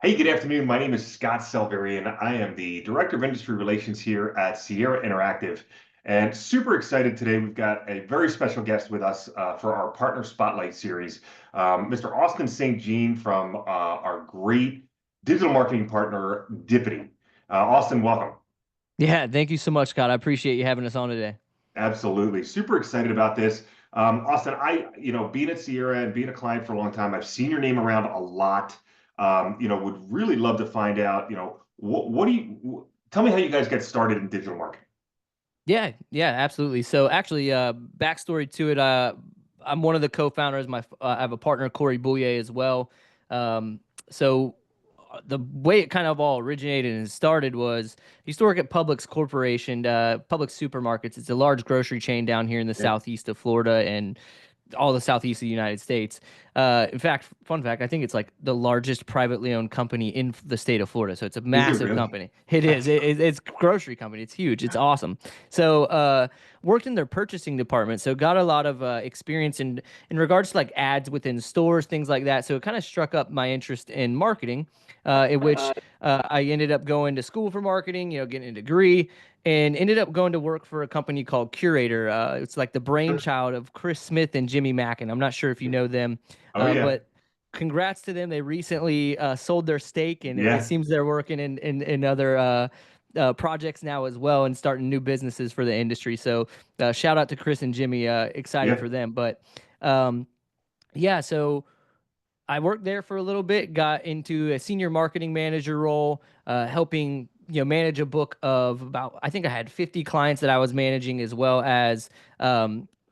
Hey, good afternoon. My name is Scott Selveri, and I am the Director of Industry Relations here at Sierra Interactive. And super excited today. We've got a very special guest with us for our Partner Spotlight series, Mr. Austin St. Jean from our great digital marketing partner, Dippidi. Austin, welcome. Yeah, thank you so much, Scott. I appreciate you having us on today. Absolutely. Super excited about this. Austin, being at Sierra and being a client for a long time, I've seen your name around a lot. Would really love to find out, what do tell me how you guys get started in digital marketing? Yeah, absolutely. So actually, backstory to it, I'm one of the co-founders. I have a partner, Corey Bouye, as well. Um, so the way it kind of all originated and started was he used to work at Publix Corporation, Publix Supermarkets. It's a large grocery chain down here in the Yeah. southeast of Florida, and all the southeast of the United States. In fact, fun fact, I think it's like the largest privately owned company in the state of Florida. So it's a Is it massive really? company. It is. It's a grocery company. It's huge. It's awesome. So worked in their purchasing department. So got a lot of experience in regards to like ads within stores, things like that. So it kind of struck up my interest in marketing, in which I ended up going to school for marketing. Getting a degree and ended up going to work for a company called Curator. It's like the brainchild of Chris Smith and Jimmy Mackin. I'm not sure if you know them, Oh yeah. but congrats to them. They recently sold their stake, and it Yeah. seems they're working in other projects now as well and starting new businesses for the industry. So shout out to Chris and Jimmy. Excited Yeah. for them. But um, yeah, so I worked there for a little bit, got into a senior marketing manager role, helping manage a book of about, I think I had 50 clients that I was managing, as well as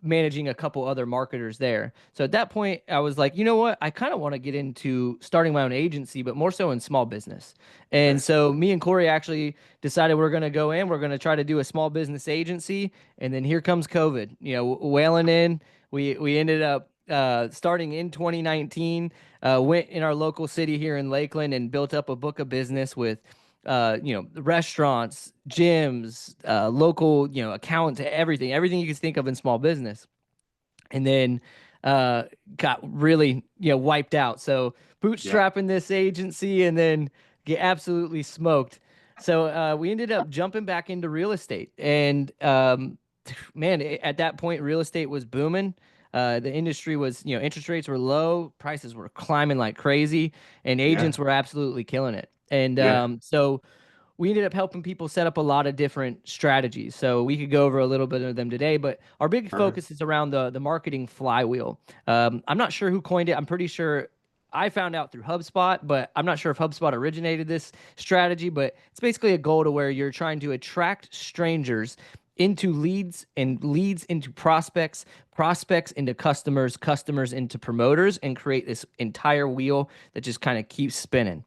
managing a couple other marketers there. So at that point, I was like, you know what? I kind of want to get into starting my own agency, but more so in small business. And Okay. so me and Corey actually decided we're going to go in, we're going to try to do a small business agency. And then here comes COVID, wailing in. We ended up starting in 2019, went in our local city here in Lakeland and built up a book of business with restaurants, gyms, local, accountants, everything you can think of in small business. And then got really, wiped out. So Yeah. bootstrapping this agency and then get absolutely smoked. So we ended up jumping back into real estate. And man, at that point, real estate was booming. The industry was, interest rates were low, prices were climbing like crazy, and Yeah. agents were absolutely killing it. And Yeah. so we ended up helping people set up a lot of different strategies. So we could go over a little bit of them today, but our big Perfect. focus is around the marketing flywheel. I'm not sure who coined it. I'm pretty sure I found out through HubSpot, but I'm not sure if HubSpot originated this strategy. But it's basically a goal to where you're trying to attract strangers into leads, and leads into prospects, prospects into customers, customers into promoters, and create this entire wheel that just kind of keeps spinning.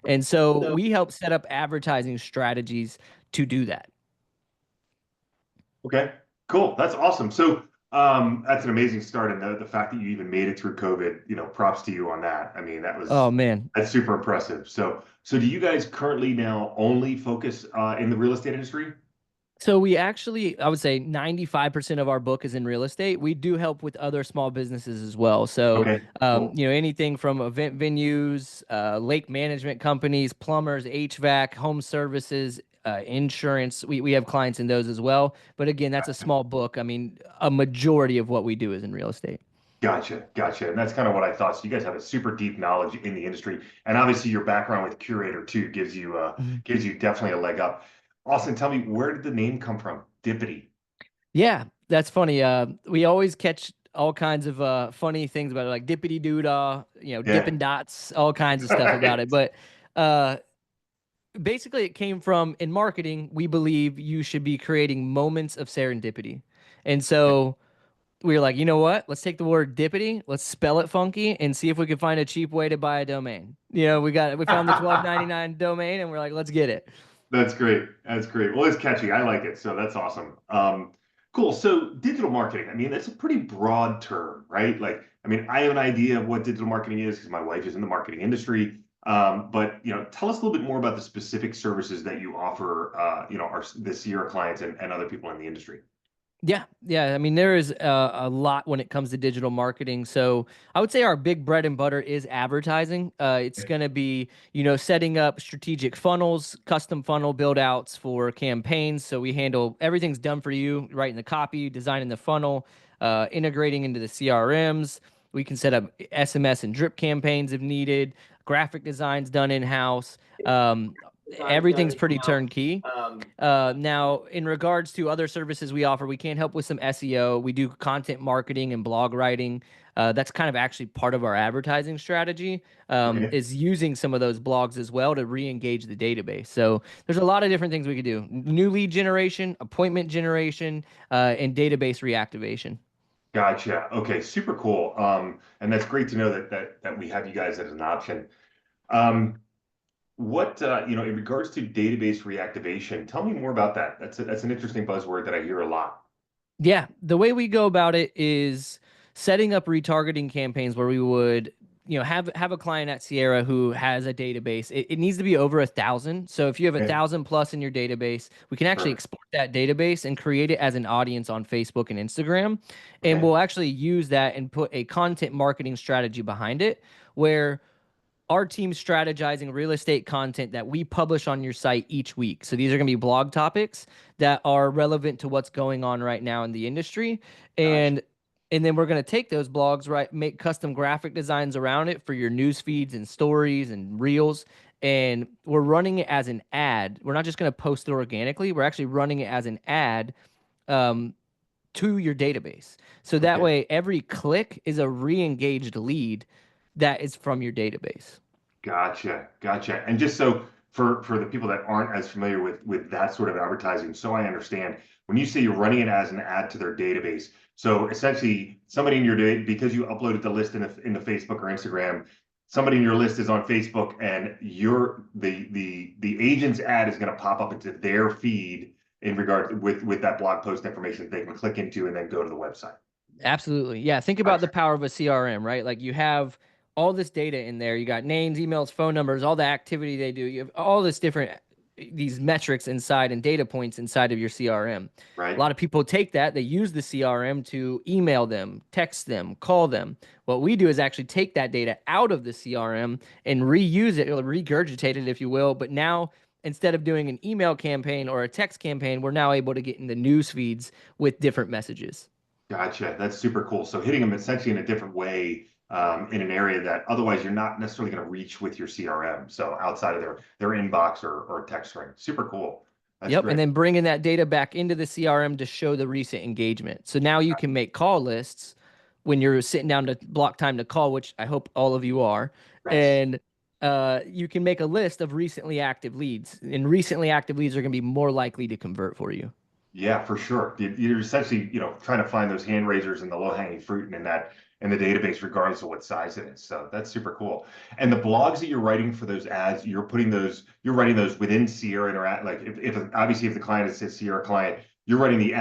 And so we help set up advertising strategies to do that. Okay, cool. That's awesome. So that's an amazing start. And the fact that you even made it through COVID, props to you on that. I mean, Oh man. that's super impressive. So do you guys currently now only focus in the real estate industry? So we actually, I would say 95% of our book is in real estate. We do help with other small businesses as well. So, Okay, cool. anything from event venues, lake management companies, plumbers, HVAC, home services, insurance. We have clients in those as well. But again, that's a small book. I mean, a majority of what we do is in real estate. Gotcha, gotcha. And that's kind of what I thought. So you guys have a super deep knowledge in the industry, and obviously your background with Curator too gives you definitely a leg up. Austin, tell me, where did the name come from? Dippity. Yeah, that's funny. We always catch all kinds of funny things about it, like dippity doodah, Yeah. dipping dots, all kinds of stuff about it. But uh, basically, it came from in marketing, we believe you should be creating moments of serendipity. And so we were like, you know what? Let's take the word dippity, let's spell it funky, and see if we can find a cheap way to buy a domain. We found the 12.99 domain, and we're like, let's get it. That's great. That's great. Well, it's catchy. I like it. So that's awesome. Cool. So digital marketing, I mean, that's a pretty broad term, right? Like, I mean, I have an idea of what digital marketing is because my wife is in the marketing industry. But tell us a little bit more about the specific services that you offer, our this year clients and other people in the industry. Yeah, yeah. I mean, there is a lot when it comes to digital marketing. So I would say our big bread and butter is advertising. It's going to be, setting up strategic funnels, custom funnel build outs for campaigns. So we handle everything's done for you, writing the copy, designing the funnel, integrating into the CRMs. We can set up SMS and drip campaigns if needed. Graphic designs done in house. Um, Everything's pretty turnkey. Now, in regards to other services we offer, we can help with some SEO. We do content marketing and blog writing. That's kind of actually part of our advertising strategy, Okay. is using some of those blogs as well to re-engage the database. So there's a lot of different things we could do: new lead generation, appointment generation, and database reactivation. Gotcha. Okay, super cool. And that's great to know that we have you guys as an option. Um, in regards to database reactivation, tell me more about that. That's an interesting buzzword that I hear a lot. Yeah, the way we go about it is setting up retargeting campaigns where we would, have a client at Sierra who has a database. It needs to be over 1,000. So if you have a Okay, 1,000 plus in your database, we can actually perfect. export that database and create it as an audience on Facebook and Instagram. And Okay, we'll actually use that and put a content marketing strategy behind it where our team's strategizing real estate content that we publish on your site each week. So these are going to be blog topics that are relevant to what's going on right now in the industry. gotcha. And then we're going to take those blogs, right, make custom graphic designs around it for your news feeds and stories and reels. And we're running it as an ad. We're not just going to post it organically. We're actually running it as an ad um, to your database. So that Okay. way, every click is a re-engaged lead that is from your database. Gotcha, gotcha. And just so for the people that aren't as familiar with that sort of advertising, so I understand, when you say you're running it as an ad to their database, so essentially somebody in your day because you uploaded the list in the Facebook or Instagram, somebody in your list is on Facebook, and the agent's ad is going to pop up into their feed in regard with that blog post information that they can click into and then go to the website. Absolutely. Yeah. Think about the Gotcha. power of a CRM, right? Like you have all this data in there. You got names, emails, phone numbers, all the activity they do. You have all this different, these metrics inside and data points inside of your CRM. A Right? lot of people take that, they use the CRM to email them, text them, call them. What we do is actually take that data out of the CRM and reuse it, or regurgitate it, if you will. But now, instead of doing an email campaign or a text campaign, we're now able to get in the news feeds with different messages. Gotcha. That's super cool. So hitting them essentially in a different way in an area that otherwise you're not necessarily going to reach with your CRM. So outside of their inbox or text string. Super cool. That's Yep. And great. then bringing that data back into the CRM to show the recent engagement. So now you can make call lists when you're sitting down to block time to call, which I hope all of you are. Nice. And you can make a list of recently active leads. And recently active leads are going to be more likely to convert for you. Yeah, for sure. You're essentially, trying to find those hand raisers and the low-hanging fruit in the database, regardless of what size it is. So that's super cool. And the blogs that you're writing for those ads, you're writing those within Sierra Interact. Like if obviously if the client is a Sierra client, you're writing the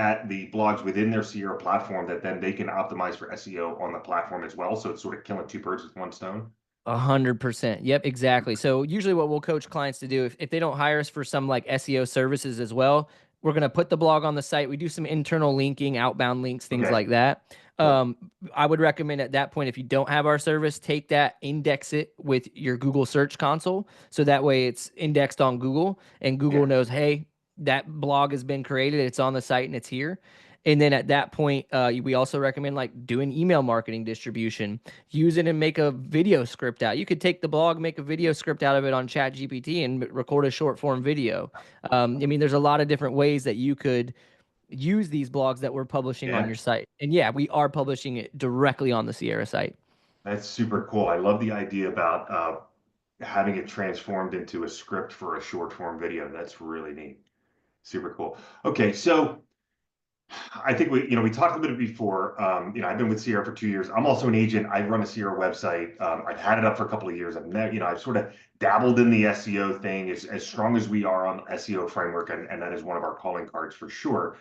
blogs within their Sierra platform that then they can optimize for SEO on the platform as well. So it's sort of killing two birds with one stone. 100%. Yep, exactly. So usually what we'll coach clients to do if they don't hire us for some like SEO services as well, we're going to put the blog on the site. We do some internal linking, outbound links, things Okay, like that. cool. I would recommend at that point, if you don't have our service, take that, index it with your Google Search Console. So that way it's indexed on Google and Google Yeah, knows, hey, that blog has been created, it's on the site and it's here. And then at that point, we also recommend like doing email marketing distribution. Use it and make a video script out. You could take the blog, make a video script out of it on Chat GPT and record a short form video. I mean, there's a lot of different ways that you could use these blogs that we're publishing on yeah. your site. And yeah, we are publishing it directly on the Sierra site. That's super cool. I love the idea about having it transformed into a script for a short form video. That's really neat. Super cool. Okay, so I think we talked a bit before. I've been with Sierra for 2 years. I'm also an agent. I run a Sierra website. I've had it up for a couple of years. I've sort of dabbled in the SEO thing as strong as we are on the SEO framework, and that is one of our calling cards for sure.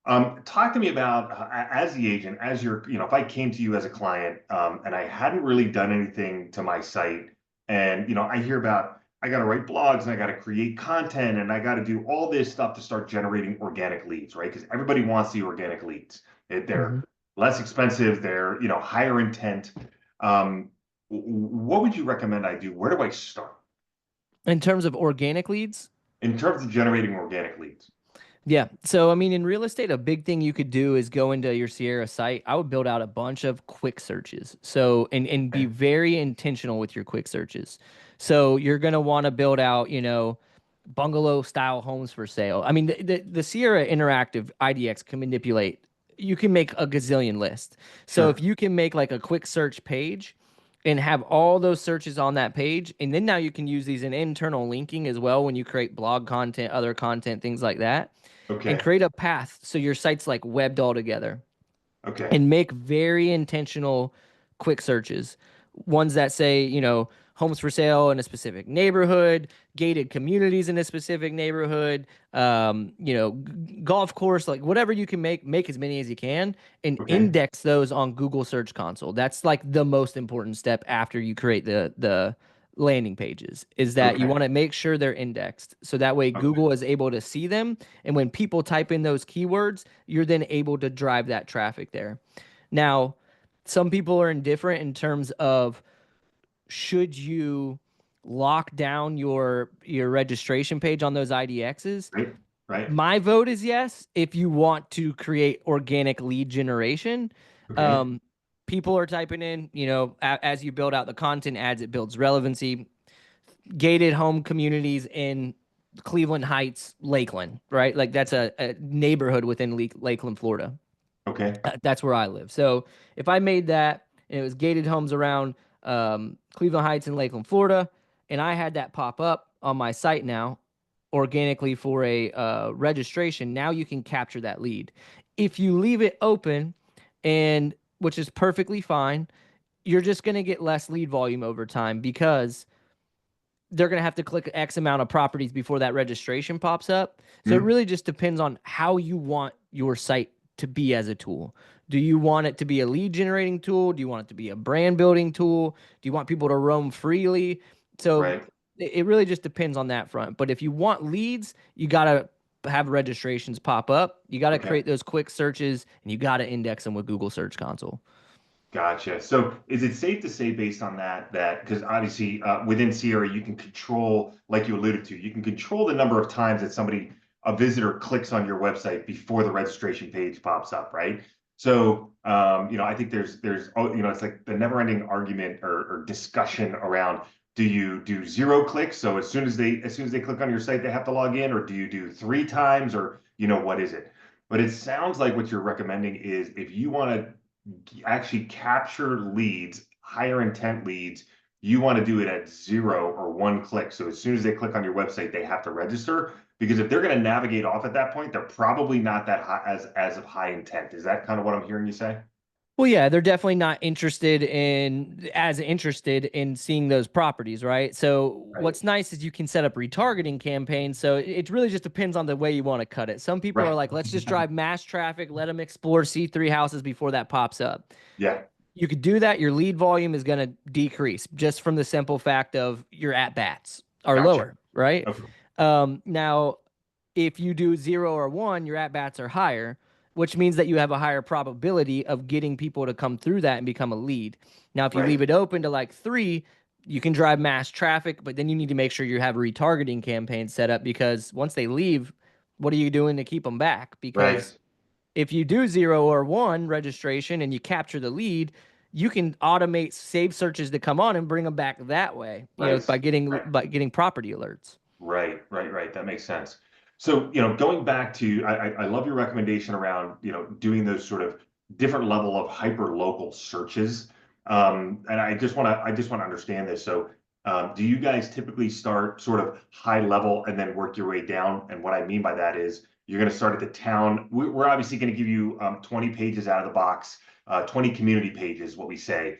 Talk to me about as the agent, if I came to you as a client, and I hadn't really done anything to my site, and I hear about I got to write blogs and I got to create content and I got to do all this stuff to start generating organic leads, right? Because everybody wants the organic leads. They're Mhm. less expensive. They're, higher intent. What would you recommend I do? Where do I start In terms of organic leads, in terms of generating organic leads? yeah. So, I mean, in real estate, a big thing you could do is go into your Sierra site. I would build out a bunch of quick searches. So, and be Okay. very intentional with your quick searches. So, you're going to want to build out, bungalow style homes for sale. I mean, the Sierra Interactive IDX can manipulate. You can make a gazillion lists. So, if Sure. you can make like a quick search page and have all those searches on that page, and then now you can use these in internal linking as well when you create blog content, other content, things like that, and Okay. create a path so your site's like webbed all together, Okay. and make very intentional quick searches, ones that say, homes for sale in a specific neighborhood, gated communities in a specific neighborhood, golf course, like whatever you can make as many as you can, and Okay. index those on Google Search Console. That's like the most important step after you create the landing pages, is that you Okay. want to make sure they're indexed so that way Okay. Google is able to see them, and when people type in those keywords, you're then able to drive that traffic there. Now, some people are indifferent in terms of, should you lock down your registration page on those IDXs? Right. Right. My vote is yes. If you want to create organic lead generation, Okay. um, people are typing in, as you build out the content ads, it builds relevancy. Gated home communities in Cleveland Heights, Lakeland, right? Like that's a neighborhood within Lakeland, Florida. Okay. That's where I live. So if I made that and it was gated homes around Cleveland Heights and Lakeland, Florida, and I had that pop up on my site now organically for a registration, now you can capture that lead. If you leave it open, and which is perfectly fine, you're just going to get less lead volume over time because they're going to have to click X amount of properties before that registration pops up. So it Hmm. really just depends on how you want your site to be as a tool. Do you want it to be a lead generating tool? Do you want it to be a brand building tool? Do you want people to roam freely? So Right. it really just depends on that front. But if you want leads, you got to have registrations pop up. You got to Okay. create those quick searches, and you got to index them with Google Search Console. Gotcha. So is it safe to say based on that because obviously within Sierra you can control, like you alluded to, you can control the number of times that a visitor clicks on your website before the registration page pops up, right? So I think there's oh, it's like the never-ending argument or discussion around, do you do zero clicks? So as soon as they click on your site, they have to log in, or do you do three times, or what is it? But it sounds like what you're recommending is, if you want to actually capture leads, higher intent leads, you want to do it at zero or one click. So as soon as they click on your website, they have to register, because if they're going to navigate off at that point, they're probably not that high as of high intent. Is that kind of what I'm hearing you say? Well, yeah, they're definitely not interested in seeing those properties, right? So Right. what's nice is you can set up retargeting campaigns. So it really just depends on the way you want to cut it. Some people are Right. like, let's just drive mass traffic, let them explore, see three houses before that pops up. Yeah. You could do that. Your lead volume is going to decrease just from the simple fact of your at bats are Gotcha. lower, right? Okay. Now, if you do zero or one, your at bats are higher, which means that you have a higher probability of getting people to come through that and become a lead. Now, if you leave Right. it open to like three, you can drive mass traffic, but then you need to make sure you have a retargeting campaign set up, because once they leave, what are you doing to keep them back? Right. Because if you do zero or one registration and you capture the lead, you can automate save searches to come on and bring them back that way, Right. by getting Right. property alerts. Right, right, right. That makes sense. So, going back to, I love your recommendation around, doing those sort of different level of hyper local searches. And I just want to understand this. So, do you guys typically start sort of high level and then work your way down? And what I mean by that is, you're going to start at the town. We're obviously going to give you 20 pages out of the box, 20 community pages, what we say,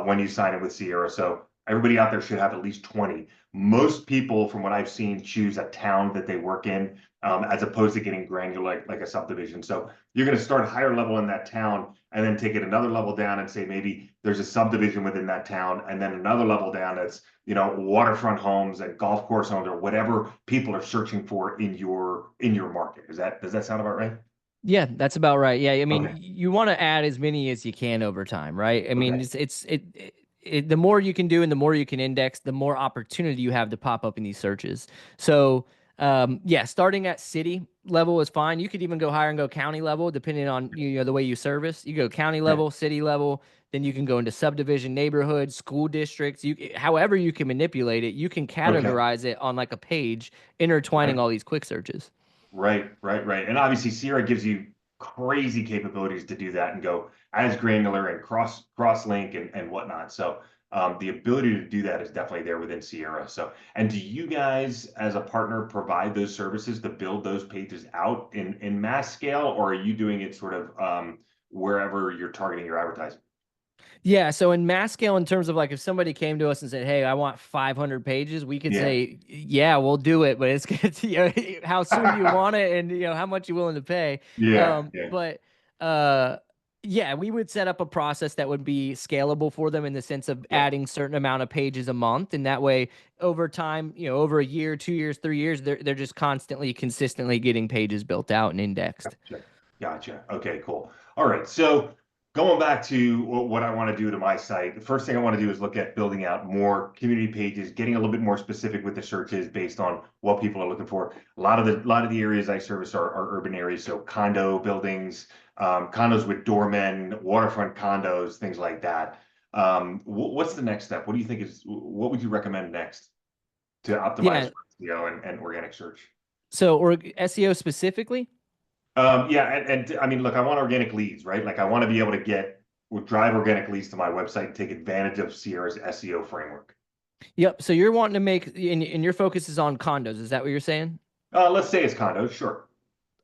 when you sign in with Sierra. So everybody out there should have at least 20. Most people, from what I've seen, choose a town that they work in, as opposed to getting granular like a subdivision. So you're going to start higher level in that town and then take it another level down and say maybe there's a subdivision within that town and then another level down that's, waterfront homes and golf course homes or whatever people are searching for in your market. Does that sound about right? Yeah, that's about right. Yeah, I mean, Okay. you want to add as many as you can over time, right? I mean, Okay. the more you can do and the more you can index, the more opportunity you have to pop up in these searches. So, yeah, starting at city level is fine. You could even go higher and go county level, depending on the way you service. You go county Yeah. level, city level, then you can go into subdivision, neighborhood, school districts. However you can manipulate it, you can Okay. categorize it on like a page, intertwining Right. all these quick searches. Right, right, right. And obviously Sierra gives you crazy capabilities to do that and go as granular and cross link and whatnot. So the ability to do that is definitely there within Sierra. So, and do you guys as a partner provide those services to build those pages out in mass scale, or are you doing it sort of wherever you're targeting your advertising? Yeah, so in mass scale, in terms of like if somebody came to us and said, "Hey, I want 500 pages," we could Yeah. say, "Yeah, we'll do it," but it's gonna, how soon do you want it, and how much you willing to pay. Yeah, yeah, But uh, yeah, we would set up a process that would be scalable for them in the sense of yeah. adding certain amount of pages a month, and that way, over time, over a year, 2 years, 3 years, they're just constantly, consistently getting pages built out and indexed. Gotcha. Gotcha. Okay, cool. All right. So going back to what I want to do to my site, the first thing I want to do is look at building out more community pages, getting a little bit more specific with the searches based on what people are looking for. A lot of the areas I service are urban areas, so condo buildings, condos with doormen, waterfront condos, things like that. What's the next step? What do you think what would you recommend next to optimize Yeah. for SEO and organic search? So, or SEO specifically. Yeah, and I mean, look, I want organic leads, right? Like I want to be able to drive organic leads to my website and take advantage of Sierra's SEO framework. Yep. So you're wanting to make, and your focus is on condos. Is that what you're saying? Let's say it's condos, sure.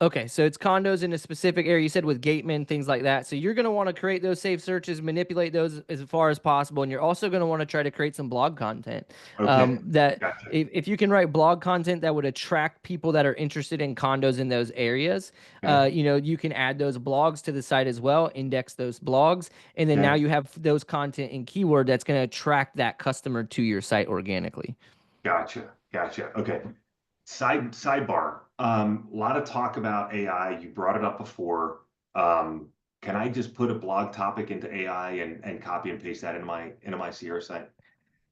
Okay, so it's condos in a specific area. You said with gatemen, things like that. So you're going to want to create those safe searches, manipulate those as far as possible, and you're also going to want to try to create some blog content. Okay, That gotcha. if you can write blog content that would attract people that are interested in condos in those areas, Okay, you can add those blogs to the site as well, index those blogs, and then now okay, you have those content and keyword that's going to attract that customer to your site organically. gotcha, gotcha. Okay. Sidebar. A lot of talk about AI. You brought it up before. Can I just put a blog topic into AI and copy and paste that into my Sierra site?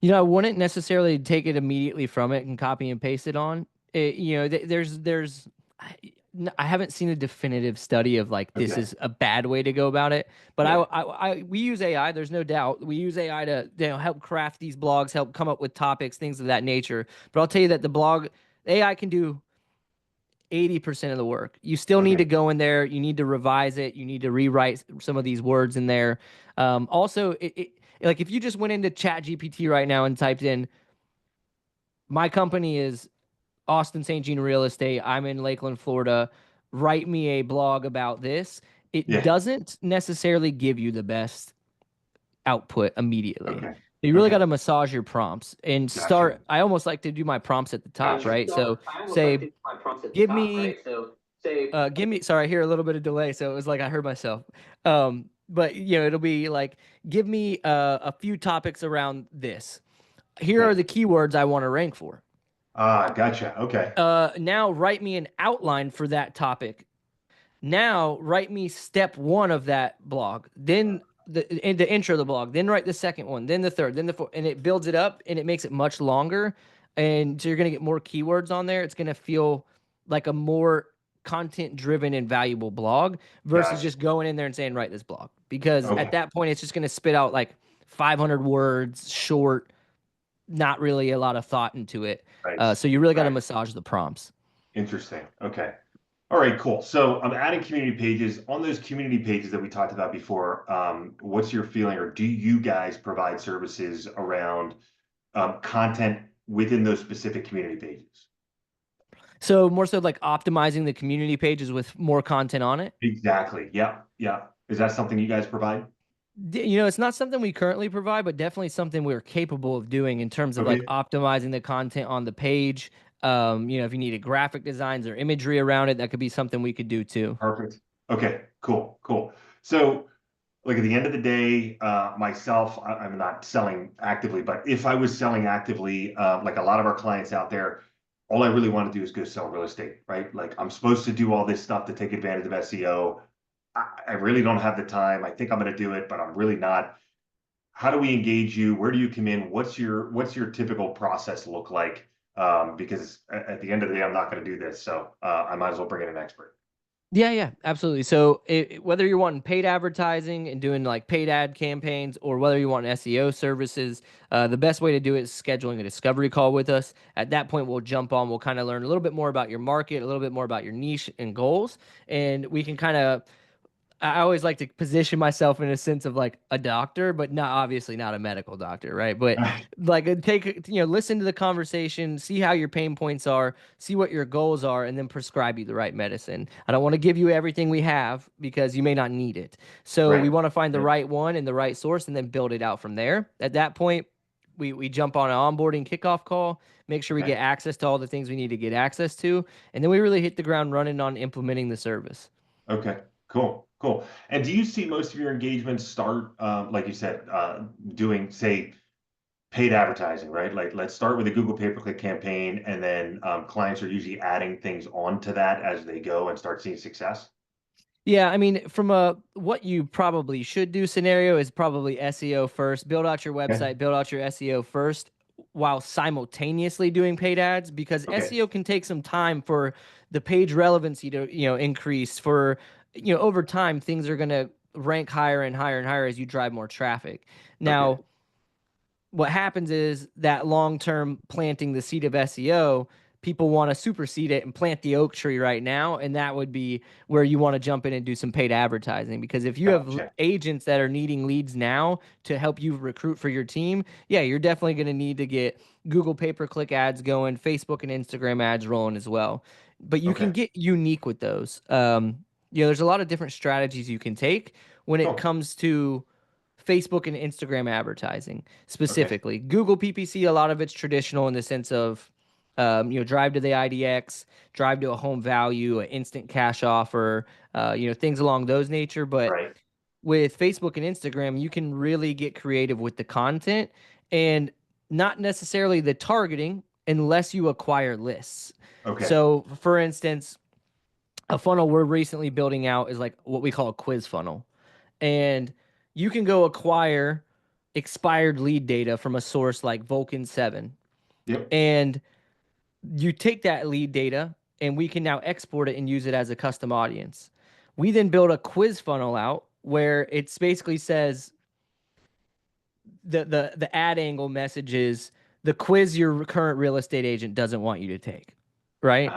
I wouldn't necessarily take it immediately from it and copy and paste it on. I I haven't seen a definitive study of like this Okay. is a bad way to go about it. But Yeah. we use AI. There's no doubt we use AI to help craft these blogs, help come up with topics, things of that nature. But I'll tell you that the blog AI can do 80% of the work. You still need Okay. to go in there. You need to revise it. You need to rewrite some of these words in there. Also, like if you just went into Chat GPT right now and typed in, my company is Austin St. Jean Real Estate. I'm in Lakeland, Florida. Write me a blog about this. It Yeah. doesn't necessarily give you the best output immediately. Okay. You really got Okay. to massage your prompts and Gotcha. start. I almost like to do my prompts at the top, Gotcha. right? So say, give me sorry, I hear a little bit of delay, so it was like I heard myself. But it'll be like, give me a few topics around this. Here Okay. are the keywords I want to rank for. Gotcha. Okay. Now write me an outline for that topic. Now write me step one of that blog, then the intro of the blog, then write the second one, then the third, then the fourth, and it builds it up and it makes it much longer. And so you're gonna get more keywords on there. It's gonna feel like a more content driven and valuable blog versus Gotcha. just going in there and saying write this blog. Because at Okay. that point it's just gonna spit out like 500 words, short, not really a lot of thought into it. Right. So you really got to Right. massage the prompts. Interesting. Okay. All right, cool. So I'm adding community pages. On those community pages that we talked about before, what's your feeling, or do you guys provide services around content within those specific community pages? So more so like optimizing the community pages with more content on it. Exactly. Yeah. Yeah. Is that something you guys provide? It's not something we currently provide, but definitely something we're capable of doing in terms of like Okay, optimizing the content on the page. If you needed graphic designs or imagery around it, that could be something we could do too. perfect. Okay, cool, cool. So, like at the end of the day, myself, I'm not selling actively, but if I was selling actively, like a lot of our clients out there, all I really want to do is go sell real estate, right? Like I'm supposed to do all this stuff to take advantage of SEO. I really don't have the time. I think I'm going to do it, but I'm really not. How do we engage you? Where do you come in? What's your typical process look like? Because at the end of the day, I'm not going to do this, so I might as well bring in an expert. Yeah, yeah, absolutely. So whether you're wanting paid advertising and doing like paid ad campaigns, or whether you want SEO services, the best way to do it is scheduling a discovery call with us. At that point, we'll jump on. We'll kind of learn a little bit more about your market, a little bit more about your niche and goals, and we can kind of I always like to position myself in a sense of like a doctor, but not obviously not a medical doctor, right? But like listen to the conversation, see how your pain points are, see what your goals are, and then prescribe you the right medicine. I don't want to give you everything we have because you may not need it. So we Right. want to find the Right. right one and the right source and then build it out from there. At that point, we jump on an onboarding kickoff call, make sure we Okay. get access to all the things we need to get access to, and then we really hit the ground running on implementing the service. Okay. Cool. Cool. And do you see most of your engagements start, like you said, doing, say, paid advertising, right? Like, let's start with a Google pay-per-click campaign, and then clients are usually adding things onto that as they go and start seeing success. Yeah, I mean, from a what you probably should do scenario is probably SEO first. Build out your Okay. website, build out your SEO first while simultaneously doing paid ads because Okay. SEO can take some time for the page relevancy to, increase for, over time things are going to rank higher and higher and higher as you drive more traffic. Okay. Now, what happens is that long term planting the seed of SEO, people want to supersede it and plant the oak tree right now. And that would be where you want to jump in and do some paid advertising. Because if you have Gotcha. agents that are needing leads now to help you recruit for your team, yeah, you're definitely going to need to get Google pay per click ads going, Facebook and Instagram ads rolling as well. But you can Okay. get unique with those. There's a lot of different strategies you can take when it Cool. comes to Facebook and Instagram advertising Okay. specifically. Google PPC, a lot of it's traditional in the sense of, drive to the IDX, drive to a home value, an instant cash offer, things along those nature. But Right. with Facebook and Instagram, you can really get creative with the content and not necessarily the targeting unless you acquire lists. Okay. So, for instance, a funnel we're recently building out is like what we call a quiz funnel, and you can go acquire expired lead data from a source like Vulcan 7, Yep. and you take that lead data and we can now export it and use it as a custom audience. We then build a quiz funnel out where it's basically says the ad angle message is the quiz your current real estate agent doesn't want you to take, right?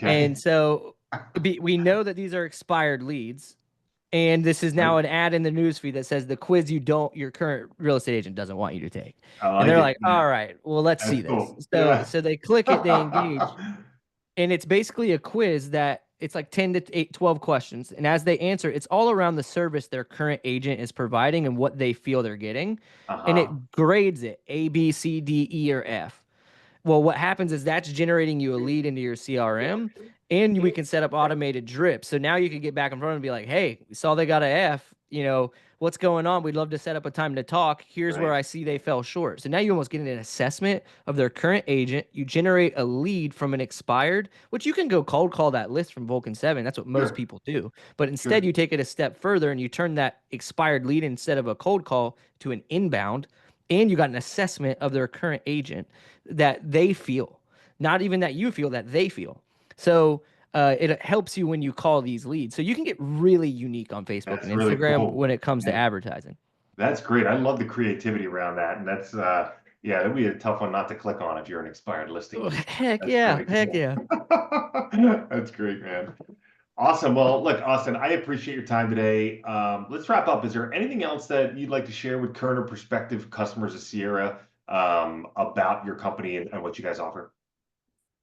And Okay. so we know that these are expired leads. And this is now Right. an ad in the newsfeed that says the quiz your current real estate agent doesn't want you to take. I And like they're it. like, Yeah. all right, well, let's That's see this. cool. So Yeah. so they click it, they engage, and it's basically a quiz that it's like 10 to 8, 12 questions. And as they answer, it's all around the service their current agent is providing and what they feel they're getting. And Uh-huh. it grades it A, B, C, D, E, or F. Well, what happens is that's generating you a lead into your CRM, and we can set up automated drips. So now you can get back in front and be like, hey, we saw they got a F. What's going on? We'd love to set up a time to talk. Here's where Right. I see they fell short. So now you almost get an assessment of their current agent. You generate a lead from an expired, which you can go cold call that list from Vulcan 7. That's what most Sure. people do. But instead, Sure. you take it a step further and you turn that expired lead instead of a cold call to an inbound, and you got an assessment of their current agent that they feel, not even that you feel, that they feel. So it helps you when you call these leads. So you can get really unique on Facebook and That's really Instagram cool. when it comes to Yeah. advertising. That's great. I love the creativity around that. And that's yeah, that'd be a tough one not to click on if you're an expired listing Oh, lead. heck That's yeah. really Heck cool. yeah. That's great, man. Awesome. Well, look, Austin, I appreciate your time today. Let's wrap up. Is there anything else that you'd like to share with current or prospective customers of Sierra about your company and what you guys offer?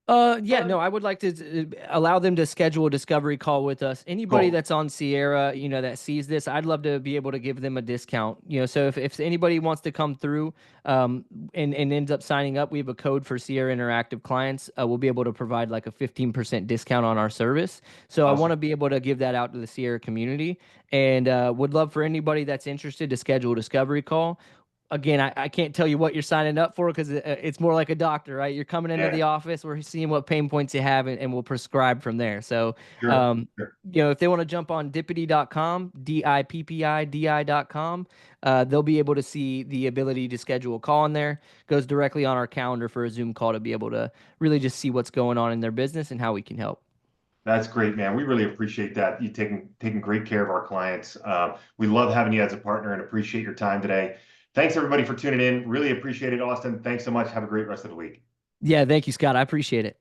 Yeah, no, I would like to allow them to schedule a discovery call with us. Anybody Cool. that's on Sierra, that sees this, I'd love to be able to give them a discount. So if anybody wants to come through, um, and ends up signing up, we have a code for Sierra Interactive clients. We'll be able to provide like a 15% discount on our service. So I want Awesome. to be able to give that out to the Sierra community, and would love for anybody that's interested to schedule a discovery call. Again, I can't tell you what you're signing up for because it's more like a doctor, right? You're coming into Yeah, the office, we're seeing what pain points you have, and we'll prescribe from there. So, sure. Sure. if they want to jump on dippidi.com, dippidi.com, they'll be able to see the ability to schedule a call in there. Goes directly on our calendar for a Zoom call to be able to really just see what's going on in their business and how we can help. That's great, man. We really appreciate that. You taking great care of our clients. We love having you as a partner and appreciate your time today. Thanks everybody for tuning in. Really appreciate it, Austin. Thanks so much. Have a great rest of the week. Yeah, thank you, Scott. I appreciate it.